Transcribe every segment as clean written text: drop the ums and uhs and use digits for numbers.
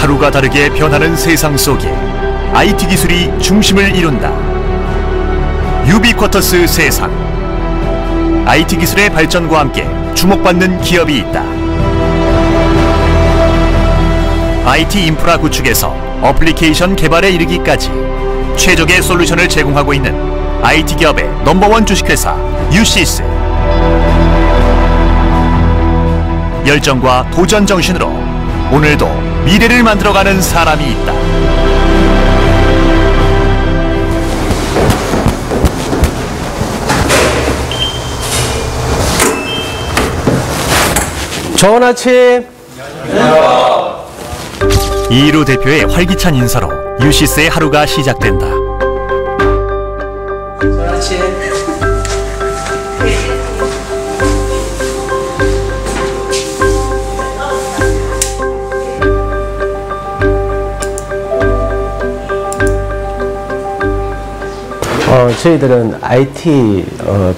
하루가 다르게 변하는 세상 속에 IT 기술이 중심을 이룬다. 유비쿼터스 세상. IT 기술의 발전과 함께 주목받는 기업이 있다. IT 인프라 구축에서 어플리케이션 개발에 이르기까지 최적의 솔루션을 제공하고 있는 IT 기업의 넘버원 주식회사 유시스. 열정과 도전 정신으로 오늘도 미래를 만들어가는 사람이 있다. 좋은 아침. 이일우 대표의 활기찬 인사로 유시스의 하루가 시작된다. 좋은 아침. 저희들은 IT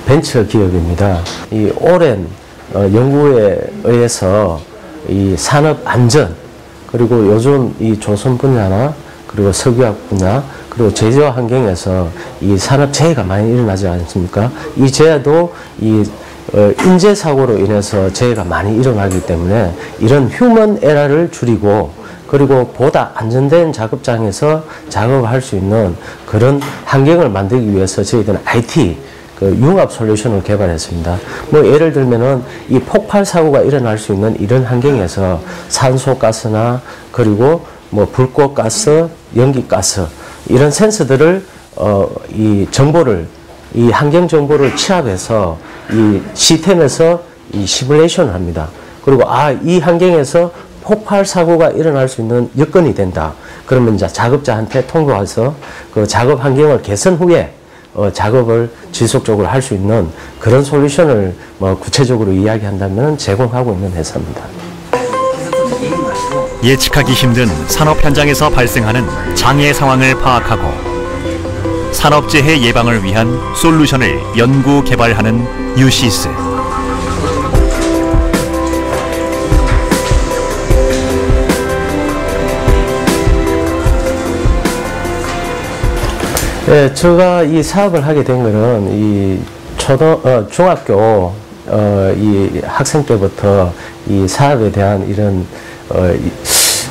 벤처 기업입니다. 이 오랜 연구에 의해서 이 산업 안전, 그리고 요즘 이 조선 분야나 그리고 석유화학 분야, 그리고 제조 환경에서 이 산업 재해가 많이 일어나지 않습니까? 이 재해도 이 인재 사고로 인해서 재해가 많이 일어나기 때문에 이런 휴먼 에러를 줄이고, 그리고 보다 안전된 작업장에서 작업을 할 수 있는 그런 환경을 만들기 위해서 저희들은 IT 융합 솔루션을 개발했습니다. 뭐 예를 들면은 이 폭발 사고가 일어날 수 있는 이런 환경에서 산소 가스나 그리고 뭐 불꽃 가스, 연기 가스 이런 센서들을 이 정보를, 이 환경 정보를 취합해서 이 시스템에서 이 시뮬레이션을 합니다. 그리고 이 환경에서 폭발 사고가 일어날 수 있는 여건이 된다. 그러면 이제 작업자한테 통보해서 그 작업 환경을 개선 후에 작업을 지속적으로 할 수 있는 그런 솔루션을 뭐 구체적으로 이야기한다면 제공하고 있는 회사입니다. 예측하기 힘든 산업 현장에서 발생하는 장애 상황을 파악하고 산업재해 예방을 위한 솔루션을 연구 개발하는 유시스. 네, 제가 이 사업을 하게 된 거는 이 중학교 이 학생 때부터 이 사업에 대한 이런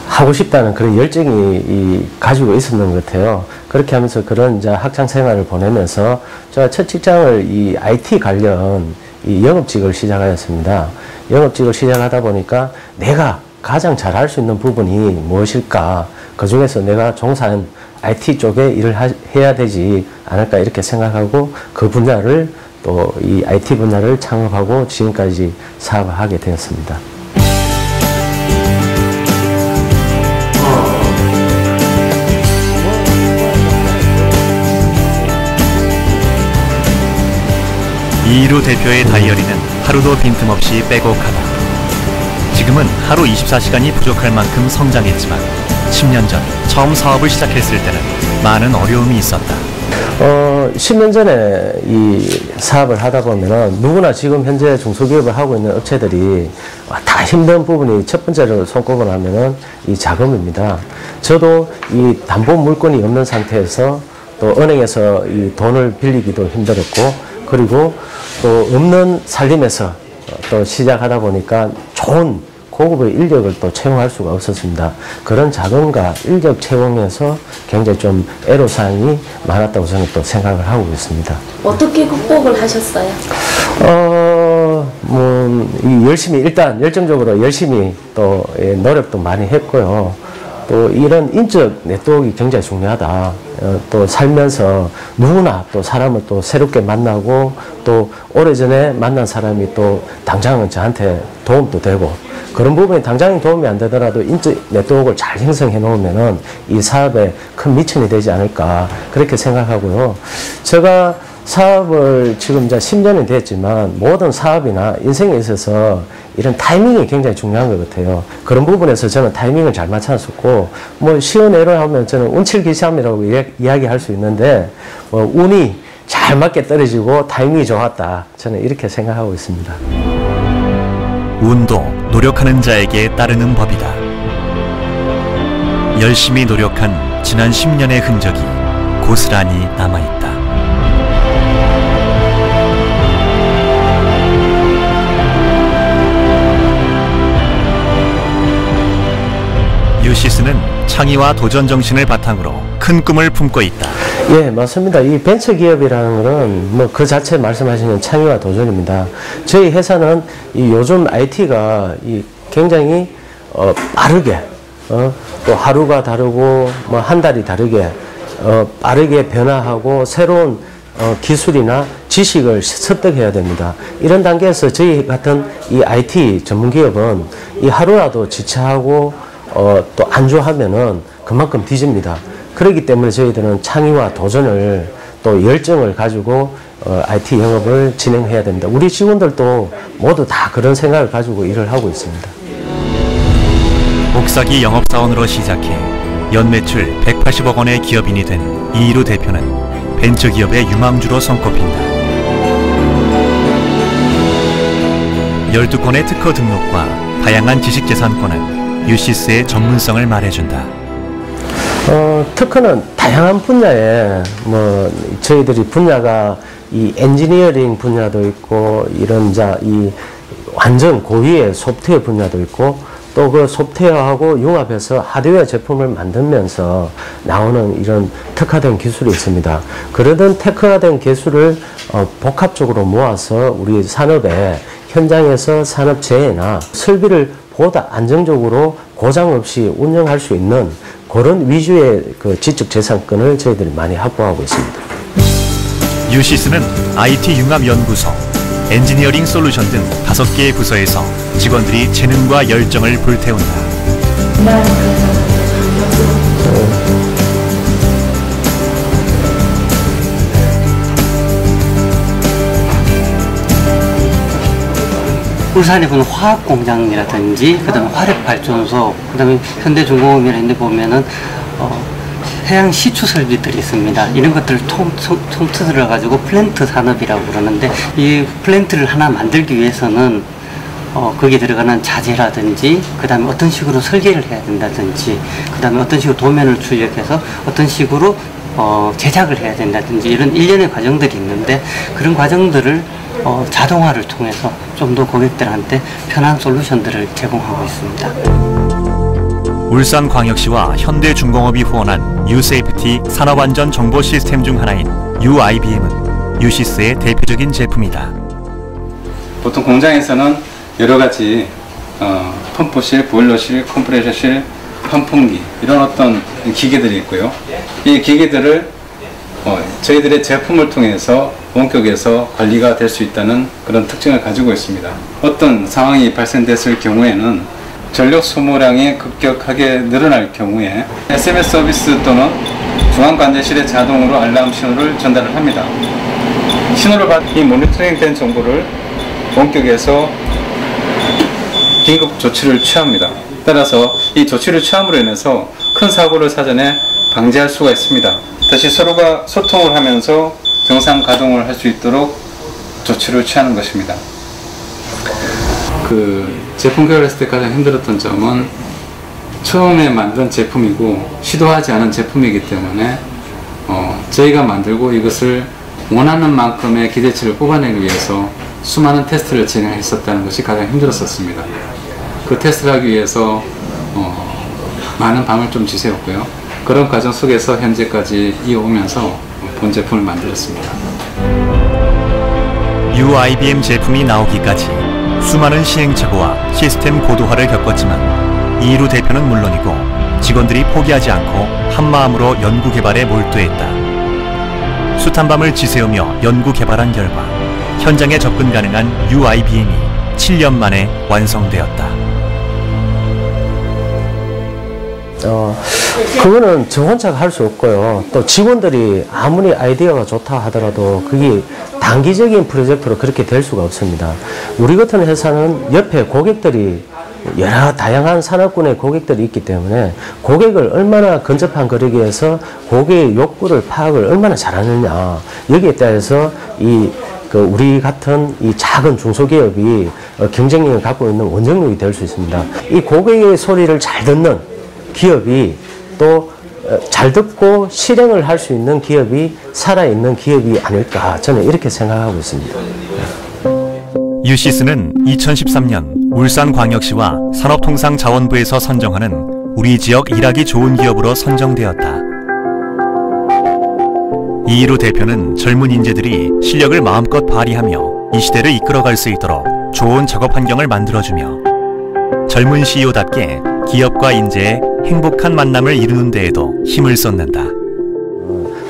하고 싶다는 그런 열정이 가지고 있었는 것 같아요. 그렇게 하면서 그런 이제 학창 생활을 보내면서 제가 첫 직장을 이 IT 관련 이 영업직을 시작하였습니다. 영업직을 시작하다 보니까 내가 가장 잘할 수 있는 부분이 무엇일까? 그 중에서 내가 종사한 IT 쪽에 일을 해야 되지 않을까 이렇게 생각하고 그 분야를 또 이 IT 분야를 창업하고 지금까지 사업을 하게 되었습니다. 이일우 대표의 다이어리는 하루도 빈틈없이 빼곡하다. 지금은 하루 24시간이 부족할 만큼 성장했지만 10년 전 처음 사업을 시작했을 때는 많은 어려움이 있었다. 10년 전에 이 사업을 하다 보면은 누구나 지금 현재 중소기업을 하고 있는 업체들이 다 힘든 부분이 첫 번째로 손꼽아 하면은 이 자금입니다. 저도 이 담보 물건이 없는 상태에서 또 은행에서 이 돈을 빌리기도 힘들었고, 그리고 또 없는 살림에서 또 시작하다 보니까 좋은 고급의 인력을 또 채용할 수가 없었습니다. 그런 자금과 인력 채용에서 굉장히 좀 애로사항이 많았다고 저는 또 생각을 하고 있습니다. 어떻게 극복을 하셨어요? 열심히, 일단 열정적으로 열심히 또 노력도 많이 했고요. 또 이런 인적 네트워크가 굉장히 중요하다. 또 살면서 누구나 또 사람을 또 새롭게 만나고, 또 오래전에 만난 사람이 또 당장은 저한테 도움도 되고, 그런 부분이 당장 도움이 안 되더라도 인적 네트워크를 잘 형성해 놓으면은 이 사업에 큰 미천이 되지 않을까 그렇게 생각하고요. 제가 사업을 지금 이제 10년이 됐지만 모든 사업이나 인생에 있어서 이런 타이밍이 굉장히 중요한 것 같아요. 그런 부분에서 저는 타이밍을 잘 맞췄었고, 뭐 쉬운 예로 하면 저는 운칠기삼이라고 이야기할 수 있는데, 뭐 운이 잘 맞게 떨어지고 타이밍이 좋았다. 저는 이렇게 생각하고 있습니다. 운도 노력하는 자에게 따르는 법이다. 열심히 노력한 지난 10년의 흔적이 고스란히 남아있다. 유시스는 창의와 도전 정신을 바탕으로 큰 꿈을 품고 있다. 예, 맞습니다. 이 벤처기업이라는 것은 뭐 그 자체 말씀하시는 창의와 도전입니다. 저희 회사는 이 요즘 IT가 굉장히 빠르게 또 하루가 다르고 뭐 한 달이 다르게 빠르게 변화하고 새로운 기술이나 지식을 습득해야 됩니다. 이런 단계에서 저희 같은 이 IT 전문기업은 이 하루라도 지체하고 또 안주하면은 그만큼 뒤집니다. 그렇기 때문에 저희들은 창의와 도전을 또 열정을 가지고 IT 영업을 진행해야 됩니다. 우리 직원들도 모두 다 그런 생각을 가지고 일을 하고 있습니다. 복사기 영업사원으로 시작해 연매출 180억 원의 기업인이 된 이희루 대표는 벤처기업의 유망주로 손꼽힌다. 12건의 특허 등록과 다양한 지식재산권은 유시스의 전문성을 말해준다. 특허는 다양한 분야에 저희들이 분야가 이 엔지니어링 분야도 있고 이런 이 완전 고위의 소프트웨어 분야도 있고 또 그 소프트웨어하고 융합해서 하드웨어 제품을 만들면서 나오는 이런 특화된 기술이 있습니다. 그러던 특화된 기술을 복합적으로 모아서 우리 산업에 현장에서 산업 재해나 설비를 보다 안정적으로 고장 없이 운영할 수 있는 그런 위주의 그 지적 재산권을 저희들이 많이 확보하고 있습니다. 유시스는 IT 융합연구소, 엔지니어링 솔루션 등 5개의 부서에서 직원들이 재능과 열정을 불태운다. 울산에 보면 화학공장이라든지 그다음에 화력발전소, 그다음에 현대중공업이라는 데 보면은 해양 시추 설비들이 있습니다. 이런 것들을 통틀어 가지고 플랜트 산업이라고 그러는데 이 플랜트를 하나 만들기 위해서는 거기에 들어가는 자재라든지 그다음에 어떤 식으로 설계를 해야 된다든지 그다음에 어떤 식으로 도면을 출력해서 어떤 식으로 제작을 해야 된다든지 이런 일련의 과정들이 있는데 그런 과정들을 자동화를 통해서 좀 더 고객들한테 편한 솔루션들을 제공하고 있습니다. 울산광역시와 현대중공업이 후원한 유세이프티 산업안전 정보 시스템 중 하나인 UIBM은 유시스의 대표적인 제품이다. 보통 공장에서는 여러 가지 펌프실, 보일러실, 컴프레셔실, 환풍기 이런 어떤 기계들이 있고요. 이 기계들을 저희들의 제품을 통해서 원격에서 관리가 될 수 있다는 그런 특징을 가지고 있습니다. 어떤 상황이 발생됐을 경우에는 전력 소모량이 급격하게 늘어날 경우에 SMS 서비스 또는 중앙관제실에 자동으로 알람 신호를 전달을 합니다. 신호를 받은 이 모니터링된 정보를 원격에서 긴급 조치를 취합니다. 따라서 이 조치를 취함으로 인해서 큰 사고를 사전에 방지할 수가 있습니다. 다시 서로가 소통을 하면서 정상 가동을 할 수 있도록 조치를 취하는 것입니다. 제품 개발했을 때 가장 힘들었던 점은 처음에 만든 제품이고 시도하지 않은 제품이기 때문에 저희가 만들고 이것을 원하는 만큼의 기대치를 뽑아내기 위해서 수많은 테스트를 진행했었다는 것이 가장 힘들었었습니다. 그 테스트를 하기 위해서 많은 밤을 좀 지새웠고요. 그런 과정 속에서 현재까지 이어오면서 본 제품을 만들었습니다. UIBM 제품이 나오기까지 수많은 시행착오와 시스템 고도화를 겪었지만 이희루 대표는 물론이고 직원들이 포기하지 않고 한마음으로 연구개발에 몰두했다. 숱한 밤을 지새우며 연구개발한 결과 현장에 접근 가능한 UIBM이 7년 만에 완성되었다. 그거는 저 혼자가 할 수 없고요. 또 직원들이 아무리 아이디어가 좋다 하더라도 그게 단기적인 프로젝트로 그렇게 될 수가 없습니다. 우리 같은 회사는 옆에 고객들이 여러 다양한 산업군의 고객들이 있기 때문에 고객을 얼마나 근접한 거리기에서 고객의 욕구를 파악을 얼마나 잘하느냐 여기에 따라서 우리 같은 이 작은 중소기업이 경쟁력을 갖고 있는 원동력이 될 수 있습니다. 이 고객의 소리를 잘 듣는 기업이 또 잘 듣고 실행을 할 수 있는 기업이 살아있는 기업이 아닐까 저는 이렇게 생각하고 있습니다. 유시스는 2013년 울산광역시와 산업통상자원부에서 선정하는 우리 지역 일하기 좋은 기업으로 선정되었다. 이희루 대표는 젊은 인재들이 실력을 마음껏 발휘하며 이 시대를 이끌어갈 수 있도록 좋은 작업 환경을 만들어주며 젊은 CEO답게 기업과 인재의 행복한 만남을 이루는 데에도 힘을 쏟는다.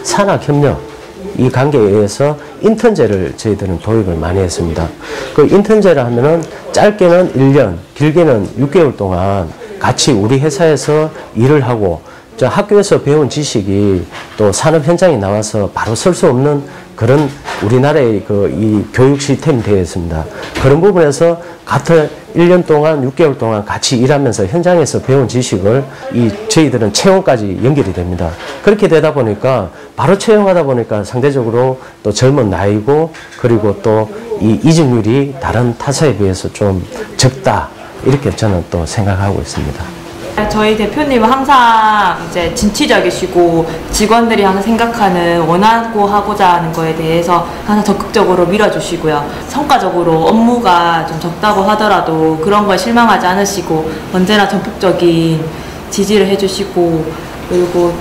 산학협력 이 관계에 의해서 인턴제를 저희들은 도입을 많이 했습니다. 그 인턴제를 하면은 짧게는 1년, 길게는 6개월 동안 같이 우리 회사에서 일을 하고 저 학교에서 배운 지식이 또 산업 현장에 나와서 바로 쓸 수 없는 그런 우리나라의 이 교육 시스템이 되어 있습니다. 그런 부분에서 같은 1년 동안 6개월 동안 같이 일하면서 현장에서 배운 지식을 저희들은 채용까지 연결이 됩니다. 그렇게 되다 보니까 바로 채용하다 보니까 상대적으로 또 젊은 나이고 그리고 또 이 이직률이 다른 타사에 비해서 좀 적다 이렇게 저는 또 생각하고 있습니다. 저희 대표님은 항상 이제 진취적이시고 직원들이 항상 생각하는 원하고 하고자 하는 거에 대해서 항상 적극적으로 밀어주시고요. 성과적으로 업무가 좀 적다고 하더라도 그런 거에 실망하지 않으시고 언제나 전폭적인 지지를 해주시고 그리고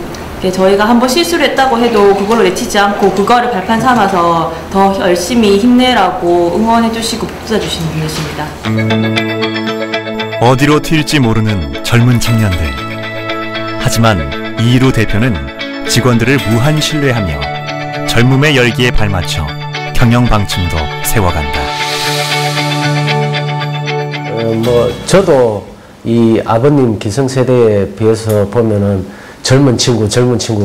저희가 한번 실수를 했다고 해도 그걸로 내치지 않고 그거를 발판 삼아서 더 열심히 힘내라고 응원해주시고 북돋아주시는 분이십니다. 어디로 튈지 모르는 젊은 청년들. 하지만 이희루 대표는 직원들을 무한 신뢰하며 젊음의 열기에 발맞춰 경영 방침도 세워간다. 저도 이 아버님 기성세대에 비해서 보면은 젊은 친구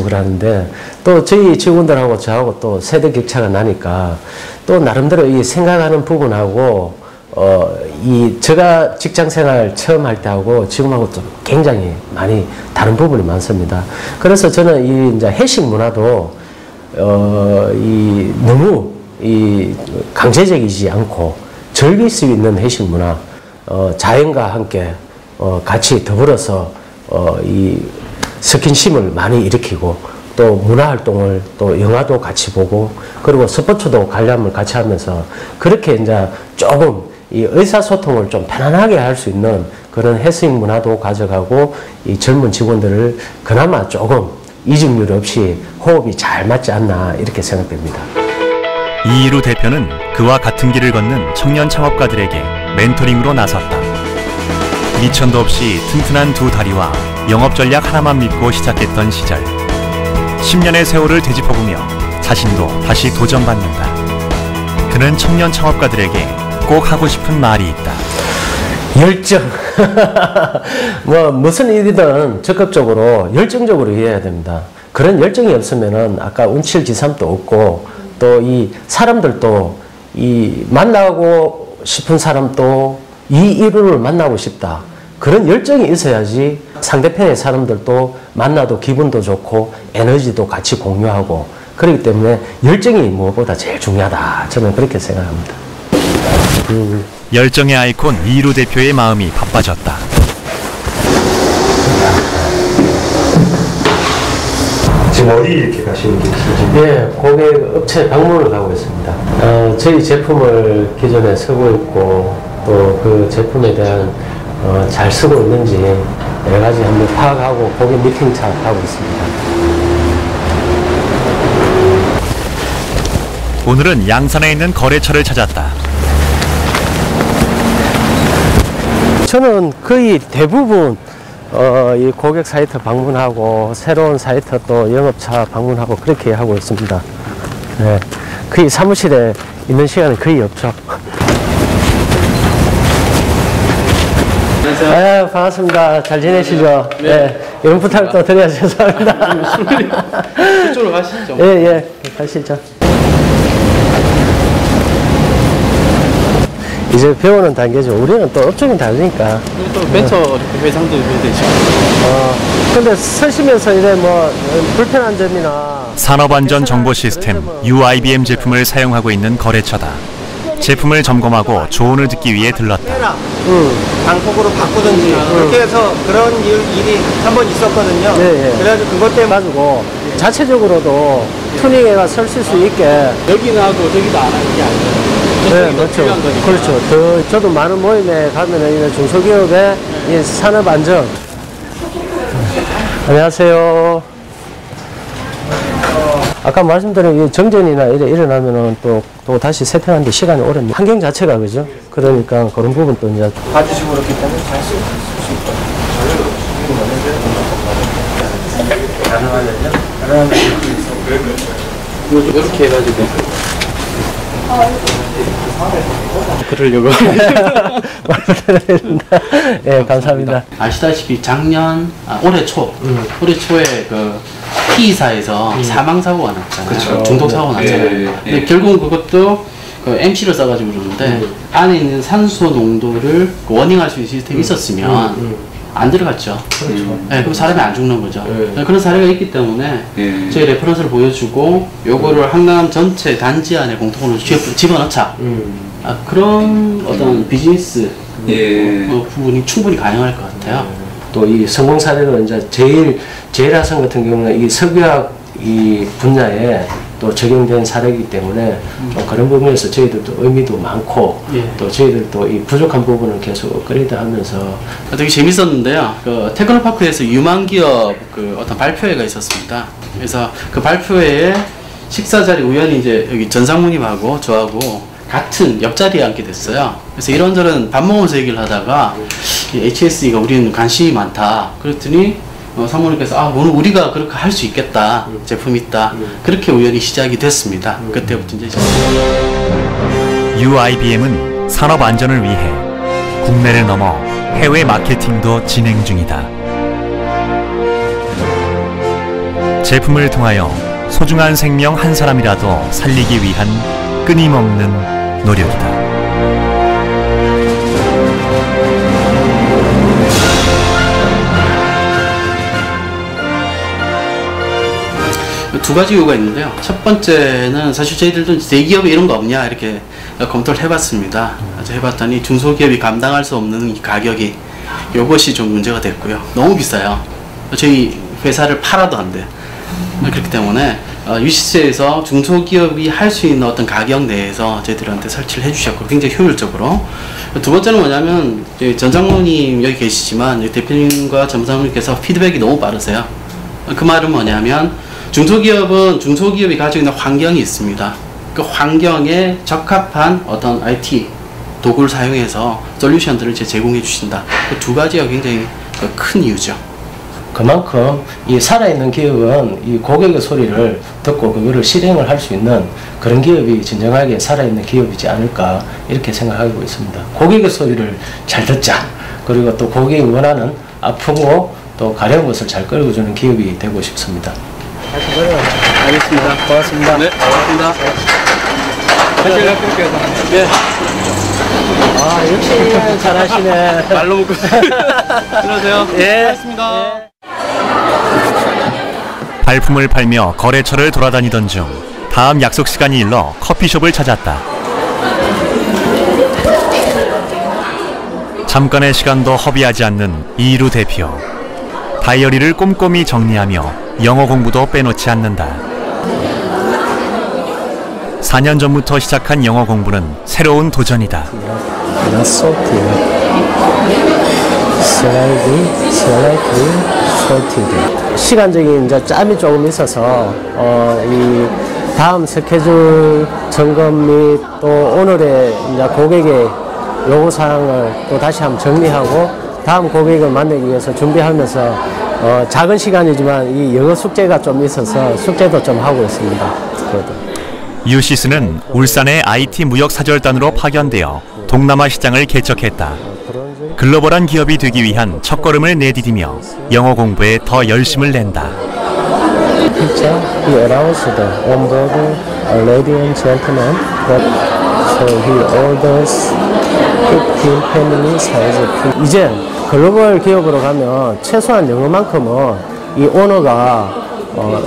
그러는데 또 저희 직원들하고 저하고 또 세대 격차가 나니까 또 나름대로 이 생각하는 부분하고 제가 직장생활 처음 할 때하고 지금하고 좀 굉장히 많이 다른 부분이 많습니다. 그래서 저는 이 이제 회식 문화도 너무 강제적이지 않고 즐길 수 있는 회식 문화, 자연과 함께 같이 더불어서 이 스킨십을 많이 일으키고 또 문화활동을 또 영화도 같이 보고 그리고 스포츠도 관람을 같이 하면서 그렇게 이제 조금 이 의사소통을 좀 편안하게 할 수 있는 그런 회식 문화도 가져가고 이 젊은 직원들을 그나마 조금 이직률 없이 호흡이 잘 맞지 않나 이렇게 생각됩니다. 이희루 대표는 그와 같은 길을 걷는 청년 창업가들에게 멘토링으로 나섰다. 미천도 없이 튼튼한 두 다리와 영업 전략 하나만 믿고 시작했던 시절. 10년의 세월을 되짚어보며 자신도 다시 도전받는다. 그는 청년 창업가들에게 꼭 하고 싶은 말이 있다. 열정. 무슨 일이든 적극적으로 열정적으로 해야 됩니다. 그런 열정이 없으면은 아까 운칠지삼도 없고 또 이 사람들도 이 만나고 싶은 사람도 이 이루를 만나고 싶다. 그런 열정이 있어야지 상대편의 사람들도 만나도 기분도 좋고 에너지도 같이 공유하고 그렇기 때문에 열정이 무엇보다 제일 중요하다. 저는 그렇게 생각합니다. 열정의 아이콘 이희루 대표의 마음이 바빠졌다. 지금 어디 이렇게 가시는 길이신지? 예, 고객 업체 방문을 가고 있습니다. 저희 제품을 기존에 쓰고 있고 또 그 제품에 대한 잘 쓰고 있는지 여러 가지 한번 파악하고 고객 미팅 하고 있습니다. 오늘은 양산에 있는 거래처를 찾았다. 저는 거의 대부분 이 고객 사이트 방문하고 새로운 사이트 또 영업차 방문하고 그렇게 하고 있습니다. 네, 거의 사무실에 있는 시간은 거의 없죠. 네, 반갑습니다. 잘 지내시죠? 네. 이런 부탁을 또 드려야 죄송합니다. 그쪽으로 가시죠. 예, 가시죠. 이제 배우는 단계죠. 우리는 또 업종이 다르니까. 또 벤처 회장도 되시고. 근데 쓰시면서 이제 뭐 불편한 점이나 산업안전 정보 시스템 UIBM 제품을 사용하고 있는 거래처다. 제품을 점검하고 조언을 듣기 위해 들렀다. 방폭으로 바꾸든지 그렇게 해서 그런 일이 한 번 있었거든요. 그래가지고 그것 때문에 가지고 자체적으로도 투닝해가 설칠 수 있게. 여기는 하고 저기도 안 하는 게 아니에요. 네, 그렇죠. 그렇죠. 저도 많은 모임에 가면은 중소기업의 이 산업 안전. 안녕하세요. 아까 말씀드린 이 정전이나 일어나면은 또 다시 세팅하는데 시간이 오래입니다. 환경 자체가 그죠? 그러니까 그런 부분 또 이제 봐주시고 그렇기 때문에 잘 쓸 수 있거든요. 이렇게 해가지고. 그러려고. 예, 감사합니다. 아시다시피 올해 초에 그 P사에서 사망사고가 났잖아요. 중독사고가 났잖아요. 근데 결국은 그것도 그 MC를 써가지고 그러는데 안에 있는 산소 농도를 워닝할 수 있는 시스템이 있었으면 안 들어갔죠. 네, 그럼 사람이 안 죽는 거죠. 그런 사례가 있기 때문에 저희 레퍼런스를 보여주고 요거를 한남 전체 단지 안에 공통으로 집어넣자. 그런 어떤 비즈니스 부분이 충분히 가능할 것 같아요. 또 이 성공 사례로 이제 제일화성 같은 경우는 이 석유학 이 분야에 또 적용된 사례이기 때문에 좀 그런 부분에서 저희들도 의미도 많고 또 저희들도 이 부족한 부분을 계속 업그레이드하면서 되게 재밌었는데요. 그 테크노파크에서 유망 기업 그 어떤 발표회가 있었습니다. 그래서 그 발표회에 식사 자리 우연히 이제 여기 전상무님하고 저하고 같은 옆자리에 앉게 됐어요. 그래서 이런저런 밥 먹으면서 얘기를 하다가 HSE가 우리는 관심이 많다. 그랬더니 상무님께서 오늘 우리가 그렇게 할 수 있겠다. 제품 있다. 그렇게 우연히 시작이 됐습니다. 그때부터 이제 UIBM은 산업 안전을 위해 국내를 넘어 해외 마케팅도 진행 중이다. 제품을 통하여 소중한 생명 한 사람이라도 살리기 위한 끊임없는 노력이다. 두 가지 이유가 있는데요. 첫 번째는 사실 저희들도 대기업에 이런 거 없냐 이렇게 검토를 해봤습니다. 해봤더니 중소기업이 감당할 수 없는 이 가격이 이것이 좀 문제가 됐고요. 너무 비싸요. 저희 회사를 팔아도 안 돼. 그렇기 때문에 UCC에서 중소기업이 할 수 있는 어떤 가격 내에서 저희들한테 설치를 해주셨고 굉장히 효율적으로. 두 번째는 뭐냐면 전 장로님 여기 계시지만 대표님과 전무장님께서 피드백이 너무 빠르세요. 그 말은 뭐냐면 중소기업은 중소기업이 가지고 있는 환경이 있습니다. 그 환경에 적합한 어떤 IT 도구를 사용해서 솔루션들을 제공해 주신다. 그 두 가지가 굉장히 큰 이유죠. 그만큼 이 살아있는 기업은 이 고객의 소리를 듣고 그거를 실행을 할 수 있는 그런 기업이 진정하게 살아있는 기업이지 않을까 이렇게 생각하고 있습니다. 고객의 소리를 잘 듣자. 그리고 또 고객이 원하는 아프고 또 가려운 것을 잘 끌어주는 기업이 되고 싶습니다. 알겠습니다. 고맙습니다. 네, 고맙습니다. 다시 연락드릴게요. 네. 역시 잘하시네. 말로 먹고. 들어오세요. 예. 고맙습니다. 발품을 팔며 거래처를 돌아다니던 중 다음 약속 시간이 일러 커피숍을 찾았다. 잠깐의 시간도 허비하지 않는 이루 대표. 다이어리를 꼼꼼히 정리하며 영어 공부도 빼놓지 않는다. 4년 전부터 시작한 영어 공부는 새로운 도전이다. 시간적인 이제 짬이 조금 있어서 이 다음 스케줄 점검 및 또 오늘의 이제 고객의 요구 사항을 또 다시 한번 정리하고 다음 고객을 만나기 위해서 준비하면서 작은 시간이지만 이 영어 숙제가 좀 있어서 숙제도 좀 하고 있습니다. UCC는 울산의 IT 무역사절단으로 파견되어 동남아 시장을 개척했다. 글로벌한 기업이 되기 위한 첫걸음을 내디디며 영어 공부에 더 열심을 낸다. He announced on board a lady and gentleman that so he orders 15 family size. 이제 글로벌 기업으로 가면 최소한 영어만큼은 이 오너가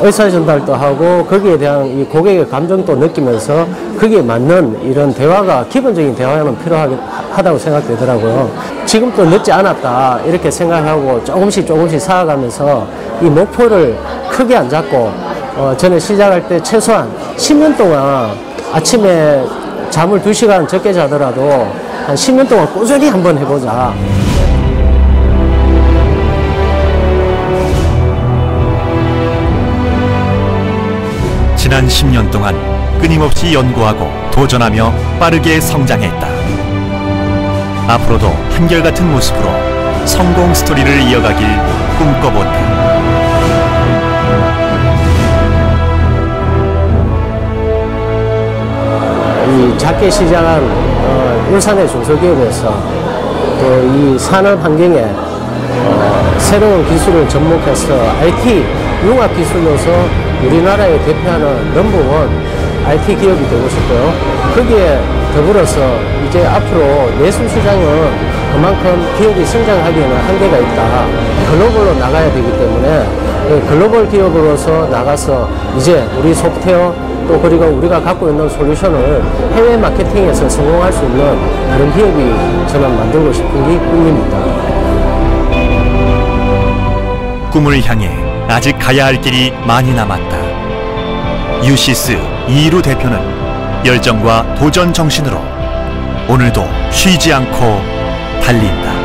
의사 전달도 하고 거기에 대한 이 고객의 감정도 느끼면서 거기에 맞는 이런 대화가 기본적인 대화는 필요하다고 생각되더라고요. 지금도 늦지 않았다 이렇게 생각하고 조금씩 쌓아가면서 이 목표를 크게 안 잡고 저는 시작할 때 최소한 10년 동안 아침에 잠을 2시간 적게 자더라도 한 10년 동안 꾸준히 한번 해보자. 지난 10년 동안 끊임없이 연구하고 도전하며 빠르게 성장했다. 앞으로도 한결같은 모습으로 성공 스토리를 이어가길 꿈꿔본다. 이 작게 시작한 울산의 중소기업에서 또 이 산업 환경에 새로운 기술을 접목해서 IT 융합 기술로서 우리나라에 대표하는 넘버원 IT 기업이 되고 싶고요. 거기에 더불어서 이제 앞으로 내수 시장은 그만큼 기업이 성장하기에는 한계가 있다. 글로벌로 나가야 되기 때문에 글로벌 기업으로서 나가서 이제 우리 소프트웨어 또 그리고 우리가 갖고 있는 솔루션을 해외 마케팅에서 성공할 수 있는 그런 기업이 저는 만들고 싶은 게 꿈입니다. 꿈을 향해 아직 가야 할 길이 많이 남았다. 유시스 이희루 대표는 열정과 도전 정신으로 오늘도 쉬지 않고 달린다.